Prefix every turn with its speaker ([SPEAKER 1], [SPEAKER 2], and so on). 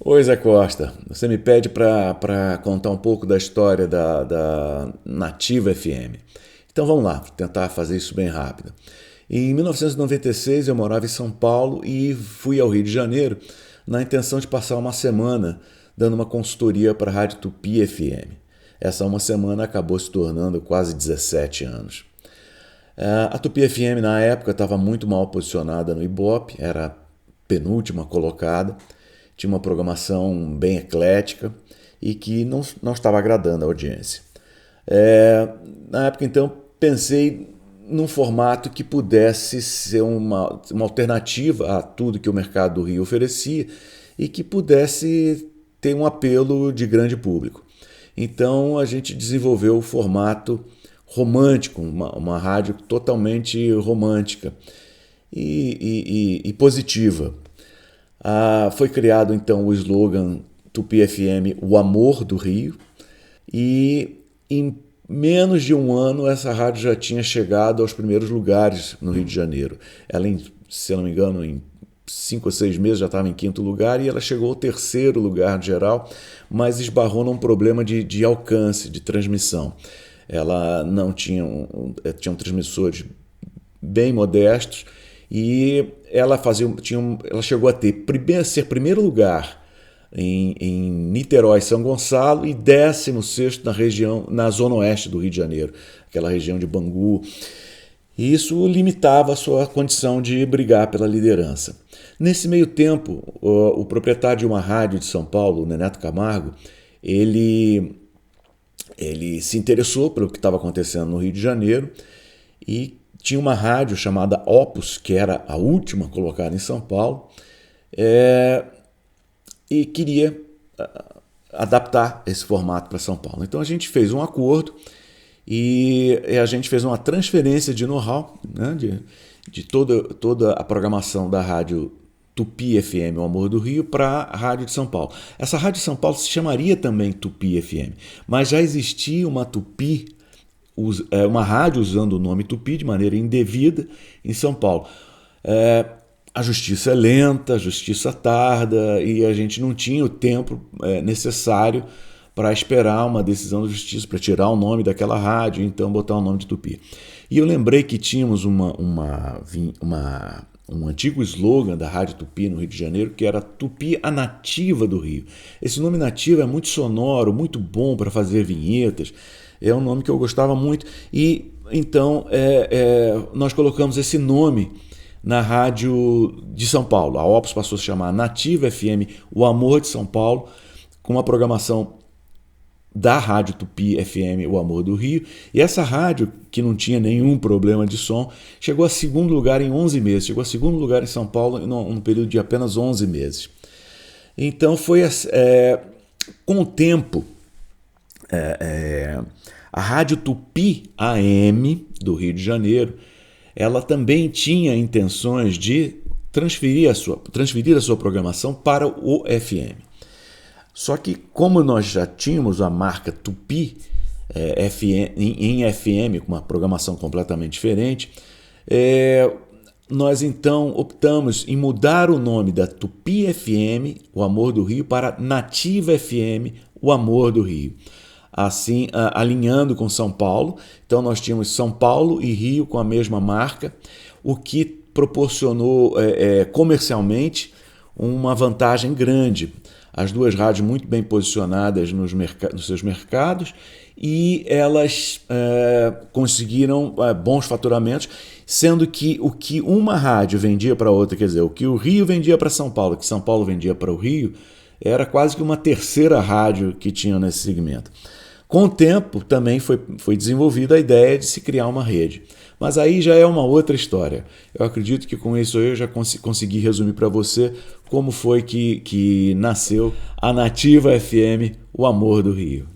[SPEAKER 1] Oi, Zé Costa. Você me pede para contar um pouco da história da Nativa FM. Então vamos lá, tentar fazer isso bem rápido. Em 1996 eu morava em São Paulo e fui ao Rio de Janeiro na intenção de passar uma semana dando uma consultoria para a Rádio Tupi FM. Essa uma semana acabou se tornando quase 17 anos. A Tupi FM na época estava muito mal posicionada no Ibope, era a penúltima colocada, tinha uma programação bem eclética e que não estava agradando a audiência. Na época, então, pensei num formato que pudesse ser uma alternativa a tudo que o mercado do Rio oferecia e que pudesse ter um apelo de grande público. Então, a gente desenvolveu o formato romântico, uma rádio totalmente romântica e positiva. Foi criado então o slogan Tupi FM, o amor do Rio, e em menos de um ano essa rádio já tinha chegado aos primeiros lugares no Rio de Janeiro. Ela, se eu não me engano, em 5 ou 6 meses já estava em quinto lugar e ela chegou ao terceiro lugar no geral, mas esbarrou num problema de alcance, de transmissão. Ela não tinha tinham transmissores bem modestos e ela chegou a ser primeiro lugar em Niterói, São Gonçalo, e 16º na zona oeste do Rio de Janeiro, aquela região de Bangu. E isso limitava a sua condição de brigar pela liderança. Nesse meio tempo, o proprietário de uma rádio de São Paulo, o Neneto Camargo, ele se interessou pelo que estava acontecendo no Rio de Janeiro e tinha uma rádio chamada Opus, que era a última colocada em São Paulo, e queria adaptar esse formato para São Paulo. Então a gente fez um acordo e a gente fez uma transferência de know-how, né, de toda a programação da rádio Tupi FM, o Amor do Rio, para a Rádio de São Paulo. Essa Rádio de São Paulo se chamaria também Tupi FM, mas já existia uma Tupi, uma rádio usando o nome Tupi de maneira indevida em São Paulo. A justiça é lenta, a justiça tarda e a gente não tinha o tempo necessário para esperar uma decisão da justiça, para tirar o nome daquela rádio e então botar o nome de Tupi. E eu lembrei que tínhamos um antigo slogan da Rádio Tupi no Rio de Janeiro, que era Tupi, a nativa do Rio. Esse nome nativa é muito sonoro, muito bom para fazer vinhetas, é um nome que eu gostava muito, e então nós colocamos esse nome na rádio de São Paulo. A Opus passou a se chamar Nativa FM, o Amor de São Paulo, com uma programação da Rádio Tupi FM, o Amor do Rio. E essa rádio, que não tinha nenhum problema de som, chegou a segundo lugar em 11 meses. Chegou a segundo lugar em São Paulo num período de apenas 11 meses. Então foi com o tempo, a Rádio Tupi AM do Rio de Janeiro, ela também tinha intenções de transferir a sua programação para o FM. Só que como nós já tínhamos a marca Tupi em FM, com uma programação completamente diferente, nós então optamos em mudar o nome da Tupi FM, o Amor do Rio, para Nativa FM, o Amor do Rio. Assim, alinhando com São Paulo. Então nós tínhamos São Paulo e Rio com a mesma marca, o que proporcionou comercialmente uma vantagem grande. As duas rádios muito bem posicionadas nos seus mercados e elas conseguiram bons faturamentos, sendo que o que uma rádio vendia para outra, quer dizer, o que o Rio vendia para São Paulo, o que São Paulo vendia para o Rio, era quase que uma terceira rádio que tinha nesse segmento. Com o tempo também foi desenvolvida a ideia de se criar uma rede. Mas aí já é uma outra história. Eu acredito que com isso eu já consegui resumir para você como foi que nasceu a Nativa FM, o Amor do Rio.